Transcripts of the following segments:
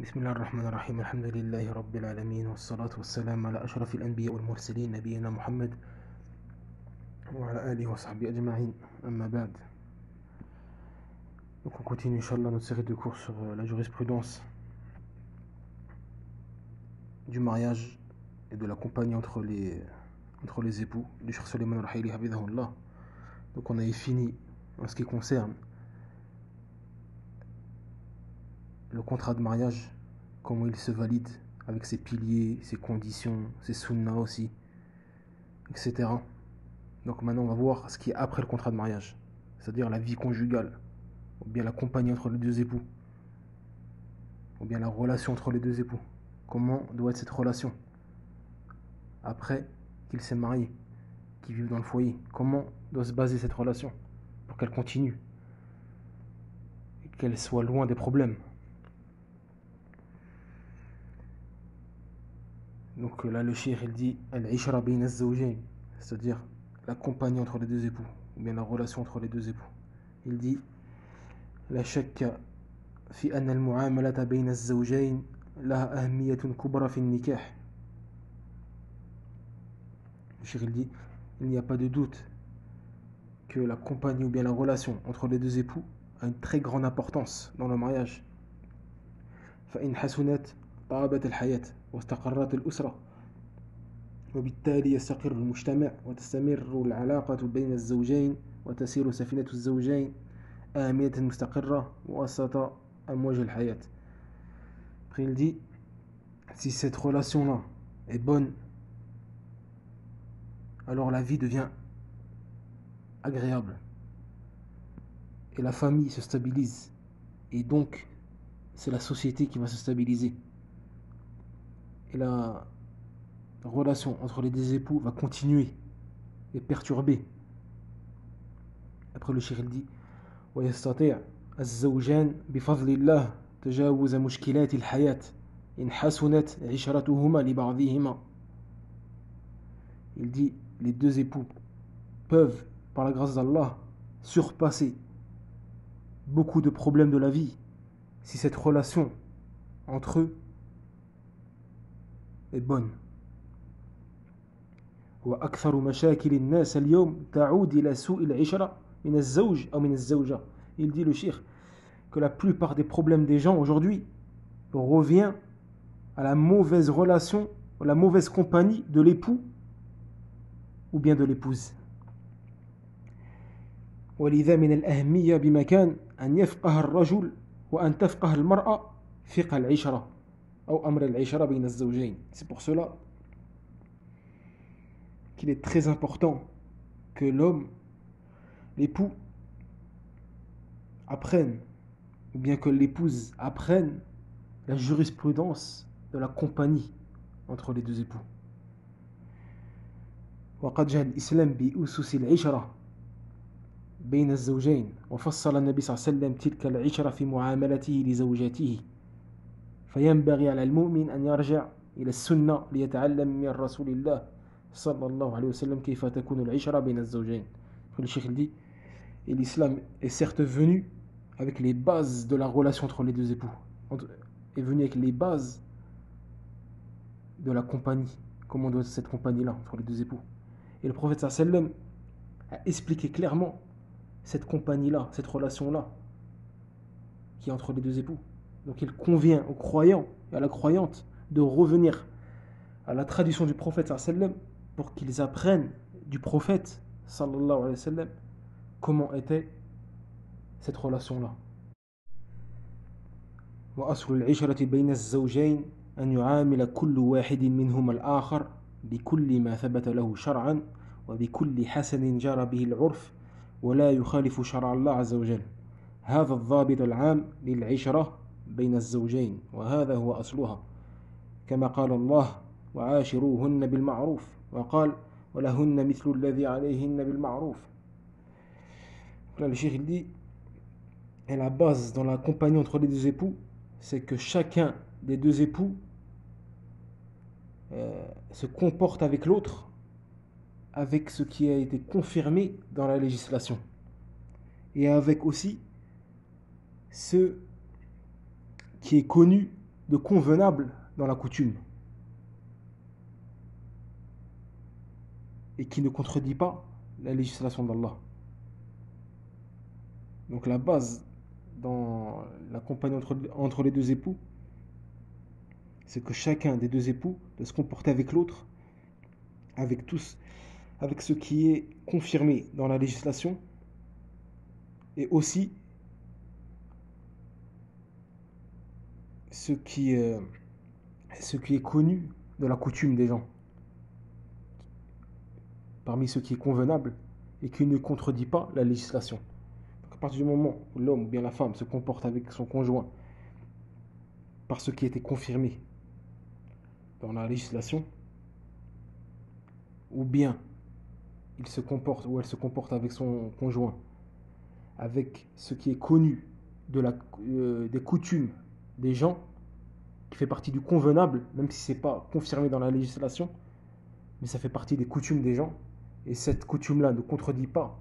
بسم الله الرحمن الرحيم الحمد لله رب العالمين والصلاة والسلام على أشرف الأنبياء والمرسلين نبينا محمد وعلى آله وصحبه أجمعين أما بعد. Donc on continue Inch'Allah notre série de cours sur la jurisprudence du mariage et de la compagnie entre les époux du Cheikh Suleiman al-Ruhaili hafidhahullah. Donc on avait fini en ce qui concerne le contrat de mariage, comment il se valide avec ses piliers, ses conditions, ses sunnas aussi, etc. Donc maintenant on va voir ce qui est après le contrat de mariage, c'est-à-dire la vie conjugale, ou bien la compagnie entre les deux époux, ou bien la relation entre les deux époux. Comment doit être cette relation après qu'ils s'est mariés, qu'ils vivent dans le foyer. Comment doit se baser cette relation pour qu'elle continue et qu'elle soit loin des problèmes. Donc là le cheikh il dit al-ishra bayna az-zawjayn, c'est-à-dire la compagnie entre les deux époux, ou bien la relation entre les deux époux. Il dit la shakka fi anna al-mu'amalata bayna az-zawjayn laha ahmiyatun kubra fi an-nikah. Le cheikh il dit il n'y a pas de doute que la compagnie ou bien la relation entre les deux époux a une très grande importance dans le mariage. Fa in hasunat طابت الحياة واستقرت الأسرة وبالتالي يستقر المجتمع وتستمر العلاقة بين الزوجين وتسير سفينة الزوجين آمنة مستقرة وسط أمواج الحياة. Après il dit si cette relation-là est bonne, alors la vie devient agréable et la famille se stabilise, et donc c'est la société qui va se stabiliser. Et la relation entre les deux époux va continuer et perturber. Après le cheikh il dit ويستطيع الزوجان بفضل الله تجاوز مشكلات الحياة إن حسنت عشرتهما لبعضهما. Il dit les deux époux peuvent par la grâce d'Allah surpasser beaucoup de problèmes de la vie si cette relation entre eux est bonne. وأكثر مشاكل الناس اليوم تعود إلى سوء العشرة من الزوج أو من الزوجة. Il dit le cheikh que la plupart des problèmes des gens aujourd'hui revient à la mauvaise relation, à la mauvaise compagnie de l'époux ou bien de l'épouse. ولذا من الأهمية بمكان أن يفقه الرجل وأن تفقه المرأة فقه العشرة أو أمر العشرة بين الزوجين. C'est pour cela qu'il est très important que l'homme, l'époux, apprenne, ou bien que l'épouse apprenne la jurisprudence de la compagnie entre les deux époux. وقد جاء الإسلام بأسس العشرة بين الزوجين وفصل النبي صلى الله عليه وسلم تلك العشرة في معاملته لزوجاته فينبغي على المؤمن أن يرجع إلى السنة ليتعلم من رسول الله صلى الله عليه وسلم كيف تكون العشرة بين الزوجين. Le cheikh dit et l'islam est certes venu avec les bases de la relation entre les deux époux, est venu avec les bases de la compagnie, comment doit être cette compagnie-là entre les deux époux. Et le prophète sallam a expliqué clairement cette compagnie-là, cette relation-là qui est entre les deux époux. Donc il convient aux croyants et à la croyante de revenir à la tradition du prophète sallam pour qu'ils apprennent du prophète sallallahu alayhi wa sallam comment était cette relation-là. وأصل العشرة بين الزوجين أن يعامل كل واحد منهما الآخر بكل ما ثبت له شرعا وبكل حسن جرى به العرف ولا يخالف شرع الله عز وجل. هذا الضابط العام للعشرة بين الزوجين وهذا هو أصلها كما قال الله وعاشروهن بالمعروف وقال ولهن مثل الذي عليهن بالمعروف. Là le cheikh il dit et la base dans la compagnie entre les deux époux c'est que chacun des deux époux se comporte avec l'autre avec ce qui a été confirmé dans la législation et avec aussi ce qui est connu de convenable dans la coutume et qui ne contredit pas la législation d'Allah. Donc la base dans la compagnie entre les deux époux, c'est que chacun des deux époux doit se comporter avec l'autre, avec ce qui est confirmé dans la législation et aussi ce qui est connu de la coutume des gens, parmi ce qui est convenable et qui ne contredit pas la législation. Donc à partir du moment où l'homme ou bien la femme se comporte avec son conjoint par ce qui a été confirmé dans la législation, ou bien il se comporte ou elle se comporte avec son conjoint avec ce qui est connu des coutumes des gens, qui fait partie du convenable, même si ce n'est pas confirmé dans la législation, mais ça fait partie des coutumes des gens, et cette coutume-là ne contredit pas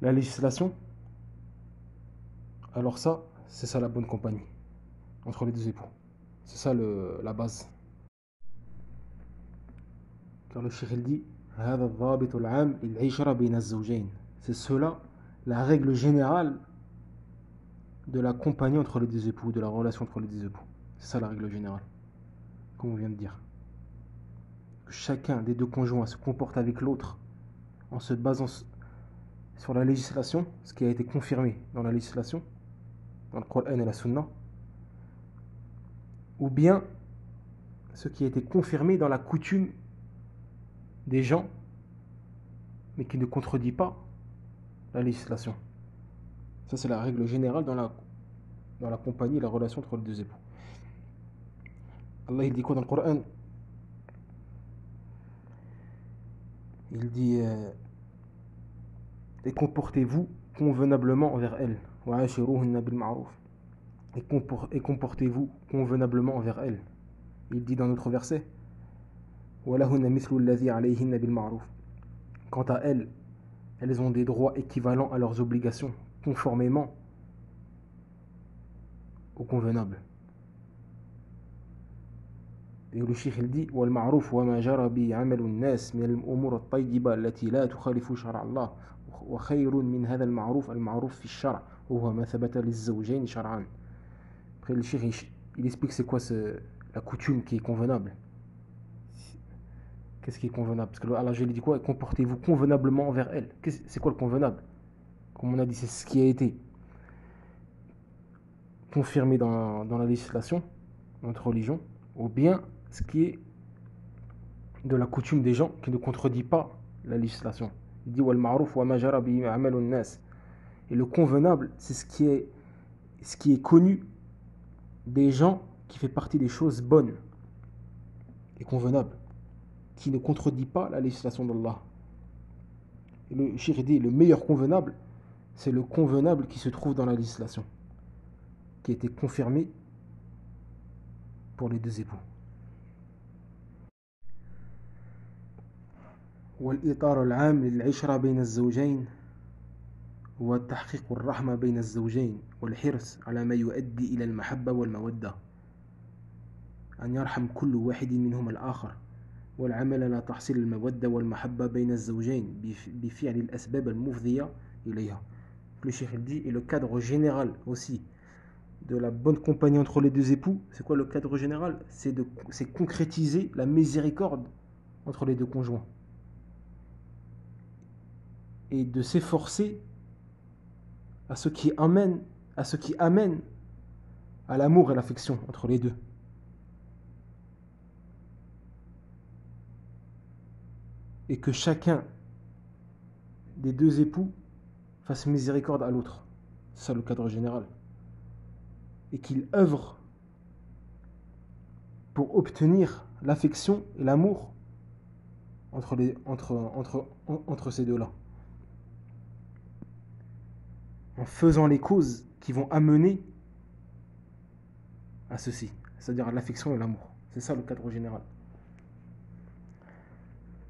la législation, alors ça, c'est ça la bonne compagnie entre les deux époux. C'est ça la base. Car le cheikh il dit c'est cela la règle générale de la compagnie entre les deux époux, de la relation entre les deux époux. C'est ça la règle générale, comme on vient de dire. Que chacun des deux conjoints se comporte avec l'autre en se basant sur la législation, ce qui a été confirmé dans la législation, dans le Coran et la Sunna, ou bien ce qui a été confirmé dans la coutume des gens, mais qui ne contredit pas la législation. Ça, c'est la règle générale dans la compagnie et la relation entre les deux époux. Allah, il dit quoi dans le Coran? Il dit et comportez-vous convenablement envers elles. Et comportez-vous convenablement envers elles. Il dit dans notre verset quant à elles, elles ont des droits équivalents à leurs obligations, conformément au convenable. Et le cheikh il dit والمعروف وما جرى به عمل الناس من الأمور الطيبة التي لا تخالف شرع الله وخير من هذا المعروف في الشرع وهو ما ثبت للزوجين شرعا. Après le cheikh il explique c'est quoi la coutume qui est convenable. Qu'est-ce qui est convenable? Parce que Allah il dit quoi? Comportez-vous convenablement envers elle. C'est quoi le convenable? Comme on a dit, c'est ce qui a été confirmé dans la législation, dans notre religion, ou bien ce qui est de la coutume des gens qui ne contredit pas la législation. Il dit et le convenable, c'est ce qui est connu des gens, qui fait partie des choses bonnes et convenables, qui ne contredit pas la législation d'Allah. Et le cheikh dit le meilleur convenable, c'est le convenable qui se trouve dans la législation, qui a été confirmé pour les deux époux. والإطار العام للعشرة بين الزوجين هو تحقيق الرحمة بين الزوجين والحرص على ما يؤدي إلى المحبة والمودة أن يرحم كل واحد منهما الآخر والعمل على تحصيل المودة والمحبة بين الزوجين بفعل الأسباب المفضية إليها. Le cheikh dit, et le cadre général aussi de la bonne compagnie entre les deux époux, c'est quoi le cadre général? C'est concrétiser la miséricorde entre les deux conjoints et de s'efforcer à ce qui amène à l'amour et l'affection entre les deux. Et que chacun des deux époux fasse miséricorde à l'autre. C'est ça le cadre général. Et qu'il œuvre pour obtenir l'affection et l'amour entre ces deux-là, en faisant les causes qui vont amener à ceci, c'est-à-dire à l'affection et l'amour. C'est ça le cadre général.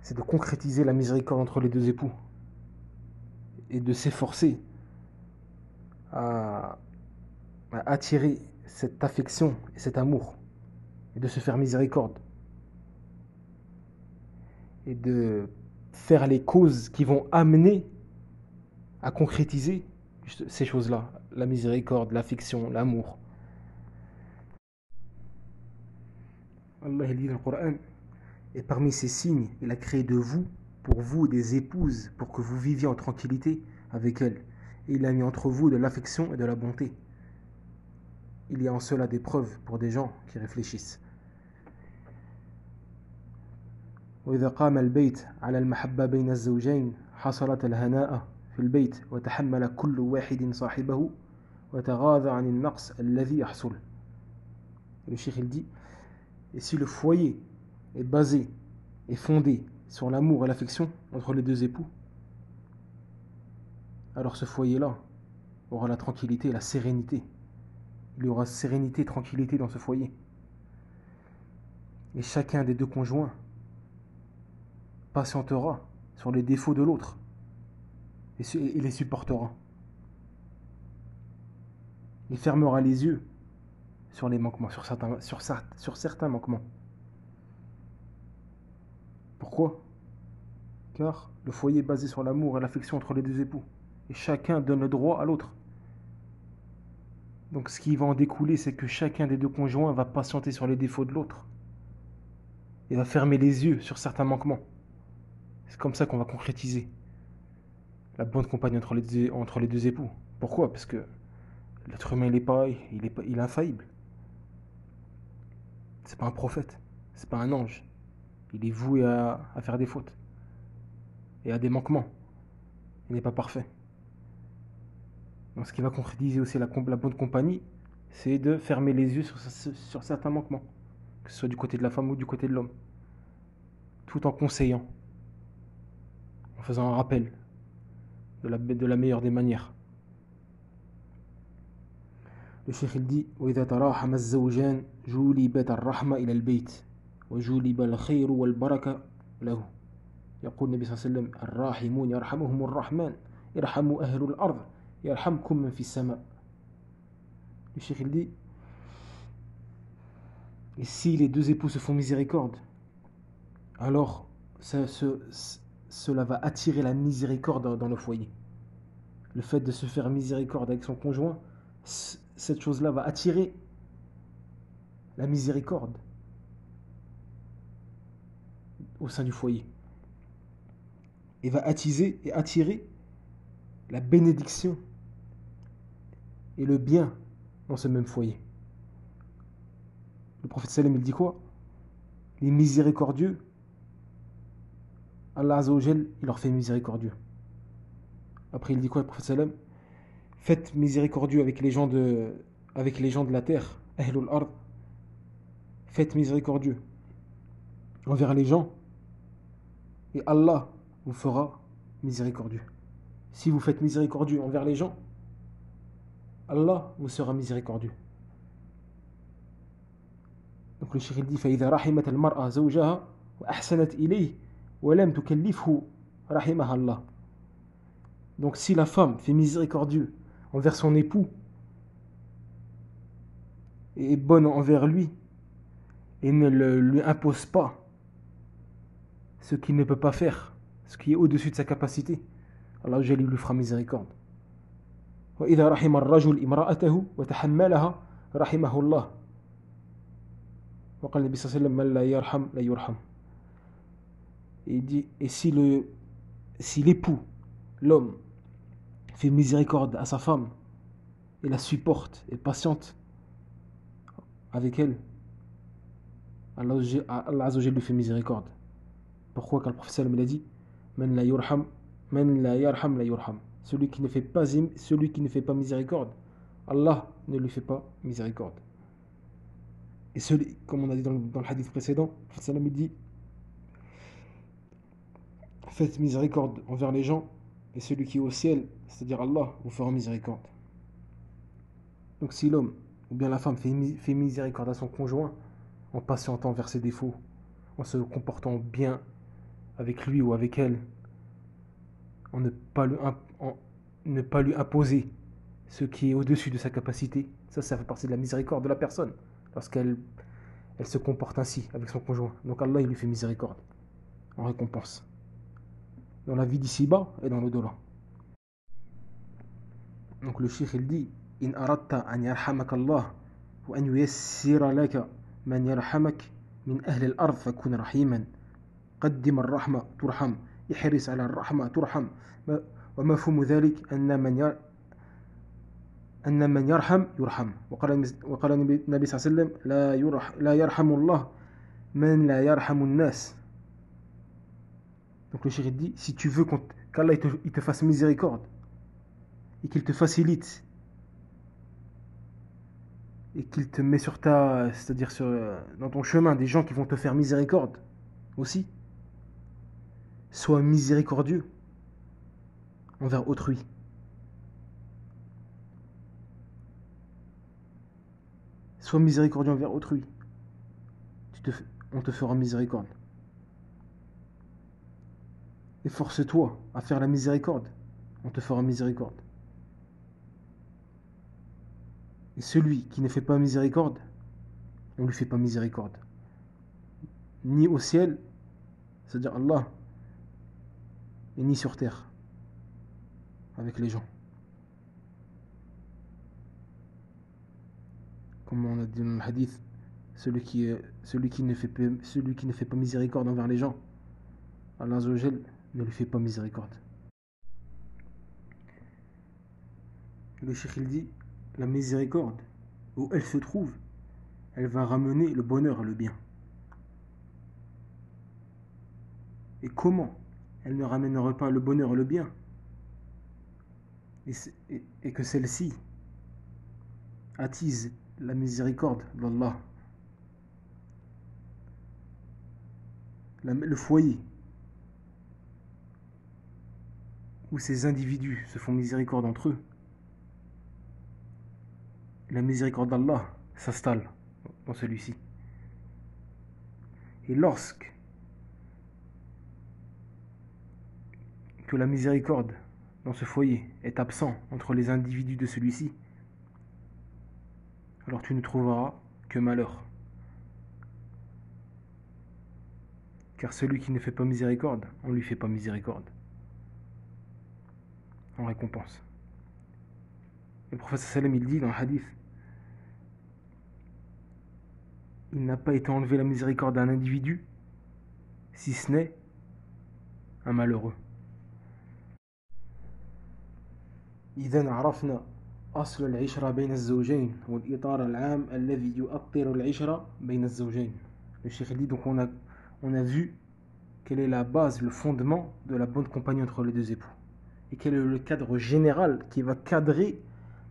C'est de concrétiser la miséricorde entre les deux époux et de s'efforcer à attirer cette affection et cet amour, et de se faire miséricorde, et de faire les causes qui vont amener à concrétiser ces choses-là, la miséricorde, l'affection, l'amour. Allah dit dans le Coran, et parmi ces signes, il a créé de vous, pour vous, des épouses, pour que vous viviez en tranquillité avec elles. Et il a mis entre vous de l'affection et de la bonté. Il y a en cela des preuves pour des gens qui réfléchissent. وإذا قام البيت على المحبة بين الزوجين حصلت الهناء في البيت وتحمل كل واحد صاحبه وتغاضى عن النقص الذي يحصل. Le cheikh il dit, et si le foyer est basé et fondé sur l'amour et l'affection entre les deux époux, alors ce foyer-là aura la tranquillité et la sérénité. Il y aura sérénité et tranquillité dans ce foyer. Et chacun des deux conjoints patientera sur les défauts de l'autre et les supportera. Il fermera les yeux sur les manquements, sur certains manquements. Pourquoi ? Car le foyer est basé sur l'amour et l'affection entre les deux époux. Et chacun donne le droit à l'autre. Donc ce qui va en découler, c'est que chacun des deux conjoints va patienter sur les défauts de l'autre. Et va fermer les yeux sur certains manquements. C'est comme ça qu'on va concrétiser la bonne compagnie entre les deux époux. Pourquoi ? Parce que l'être humain, il est infaillible. C'est pas un prophète, c'est pas un ange. Il est voué à faire des fautes et à des manquements. Il n'est pas parfait. Donc ce qui va concrétiser aussi la bonne compagnie, c'est de fermer les yeux sur certains manquements, que ce soit du côté de la femme ou du côté de l'homme, tout en conseillant, en faisant un rappel de la meilleure des manières. Le cheikh il dit وإذا تراحم الزوجان جُلِبت الرحمة إلى البيت وجُلِب الخير والبركة له. يقول النبي صلى الله عليه وسلم الراحمون يرحمهم الرحمن يرحموا أهل الأرض يرحمكم من في السماء. Le cheikh il dit, et si les deux époux se font miséricorde, alors cela va attirer la miséricorde dans le foyer. Le fait de se faire miséricorde avec son conjoint, cette chose-là va attirer la miséricorde au sein du foyer. Et va attiser et attirer la bénédiction et le bien dans ce même foyer. Le prophète sallam il dit quoi ? Les miséricordieux, Allah Azza wa Jal, il leur fait miséricordieux. Après il dit quoi le prophète sallam ? Faites miséricordieux avec les gens de la terre, Ahlul Ard. Faites miséricordieux envers les gens et Allah vous fera miséricordieux. Si vous faites miséricordieux envers les gens, Allah vous sera miséricordieux. Donc le cheikh dit فإذا رحمت المرأة زوجها وأحسنت إليه ولم تكلفه رحمها الله. Donc si la femme fait miséricordieux envers son époux et est bonne envers lui et ne lui impose pas ce qu'il ne peut pas faire, ce qui est au-dessus de sa capacité, Allah lui fera miséricorde. وإذا رحم الرجل امرأته وتحملها رحمه الله. وقال النبي صلى الله عليه وسلم من لا يرحم لا يرحم. Et il dit, et si l'époux, l'homme, fait miséricorde à sa femme et la supporte et patiente avec elle, Allah Azza wa Jalla lui fait miséricorde. Pourquoi ? Car le prophète sallam il a dit Man la yarham la yurham. Celui qui ne fait pas miséricorde, Allah ne lui fait pas miséricorde. Et comme on a dit dans le hadith précédent, le prophète sallam il dit faites miséricorde envers les gens et celui qui est au ciel, c'est-à-dire Allah, vous fera miséricorde. Donc si l'homme ou bien la femme fait miséricorde à son conjoint en patientant vers ses défauts, en se comportant bien avec lui ou avec elle, en ne pas lui imposer ce qui est au-dessus de sa capacité. Ça fait partie de la miséricorde de la personne lorsqu'elle se comporte ainsi avec son conjoint. Donc Allah, il lui fait miséricorde en récompense dans la vie d'ici-bas et dans l'au-delà. Donc le cheikh il dit in aradta an yarhamaka Allah wa an yuyassira laka man yarhamak min ahli al-ard fakun rahiman قدم الرحمة ترحم احرص على الرحمة ترحم ومفهوم ذلك أن من يرحم يرحم وقال النبي صلى الله عليه وسلم لا يرحم الله من لا يرحم الناس. Donc le cheikh dit si tu veux qu'Allah il te fasse miséricorde et qu'il te facilite et qu'il te met c'est-à-dire dans ton chemin des gens qui vont te faire miséricorde aussi, sois miséricordieux envers autrui. Sois miséricordieux envers autrui. On te fera miséricorde. Efforce-toi à faire la miséricorde. On te fera miséricorde. Et celui qui ne fait pas miséricorde, on ne lui fait pas miséricorde. Ni au ciel, c'est-à-dire Allah, et ni sur terre, avec les gens. Comme on a dit dans le hadith, celui qui ne fait pas miséricorde envers les gens, Allah Azza wa Jal ne lui fait pas miséricorde. Le cheikh il dit, la miséricorde, où elle se trouve, elle va ramener le bonheur et le bien. Et comment elle ne ramènera pas le bonheur et le bien, et que celle-ci attise la miséricorde d'Allah. Le foyer où ces individus se font miséricorde entre eux, la miséricorde d'Allah s'installe dans celui-ci. Et lorsque que la miséricorde dans ce foyer est absent entre les individus de celui-ci, alors tu ne trouveras que malheur. Car celui qui ne fait pas miséricorde, on ne lui fait pas miséricorde en récompense. Le prophète sallam il dit dans le hadith, il n'a pas été enlevé la miséricorde d'un individu si ce n'est un malheureux. إذن عرفنا أصل العشرة بين الزوجين والإطار العام الذي يؤطر العشرة بين الزوجين. Le cheikh dit donc on a vu quelle est la base, le fondement de la bonne compagnie entre les deux époux et quel est le cadre général qui va cadrer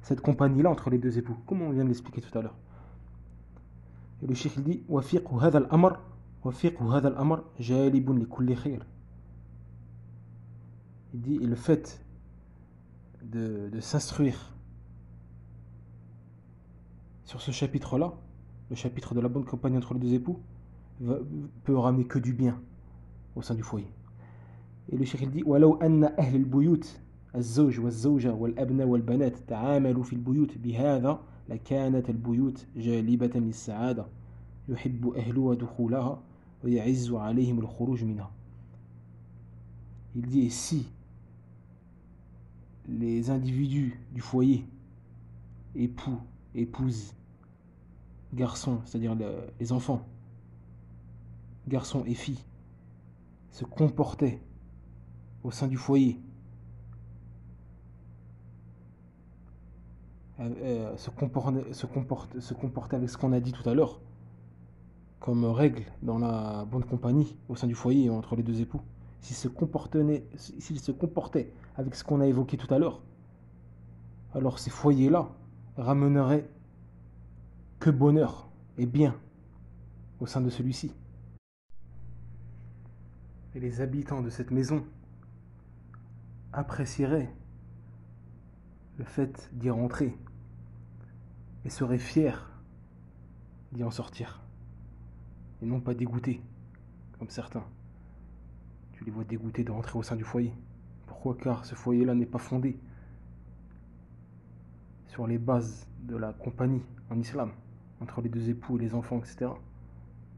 cette compagnie-là entre les deux époux, comme on vient de l'expliquer tout à l'heure. Et le cheikh dit وفقه هذا الأمر جالب لكل خير. Il dit et le fait de s'instruire sur ce chapitre-là, le chapitre de la bonne compagnie entre les deux époux, peut ramener que du bien au sein du foyer. Et le cheikh dit ولو أن أهل البيوت الزوج والزوجة والأبناء والبنات تعاملوا في البيوت بهذا لكانت البيوت جالبة للسعادة يحب أهلها دخولها ويعز عليهم الخروج منها. Il dit et si les individus du foyer, époux, épouses, garçons, c'est-à-dire les enfants, garçons et filles, se comportaient au sein du foyer, se comportaient avec ce qu'on a dit tout à l'heure, comme règle dans la bonne compagnie au sein du foyer entre les deux époux, s'ils se comportaient avec ce qu'on a évoqué tout à l'heure, alors ces foyers-là ramèneraient que bonheur et bien au sein de celui-ci. Et les habitants de cette maison apprécieraient le fait d'y rentrer et seraient fiers d'y en sortir et non pas dégoûtés comme certains. Tu les vois dégoûtés de rentrer au sein du foyer. Pourquoi? Car ce foyer-là n'est pas fondé sur les bases de la compagnie en islam, entre les deux époux et les enfants, etc.,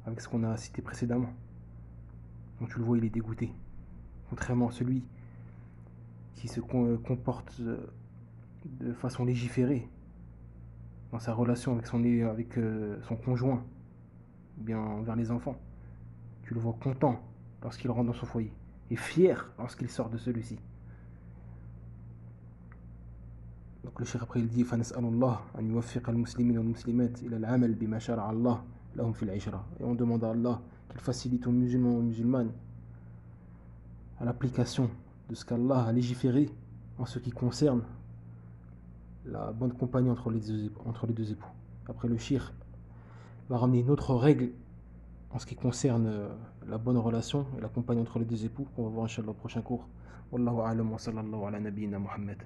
avec ce qu'on a cité précédemment. Donc tu le vois, il est dégoûté. Contrairement à celui qui se comporte de façon légiférée dans sa relation avec son conjoint, ou bien envers les enfants. Tu le vois content lorsqu'il rentre dans son foyer, et fier lorsqu'il sort de celui-ci. Donc le cheikh après il dit فنسأل الله أن يوفق المسلمين والمسلمات إلى العمل بما شرع الله لهم في العشرة. Et on demande à Allah qu'il facilite aux musulmans et aux musulmanes à l'application de ce qu'Allah a légiféré en ce qui concerne la bonne compagnie entre les deux époux. Après, le cheikh va ramener une autre règle en ce qui concerne la bonne relation et la compagnie entre les deux époux, qu'on va voir Inch'Allah au prochain cours. Wallahu a'lam wa sallallahu ala nabiyyina Muhammad.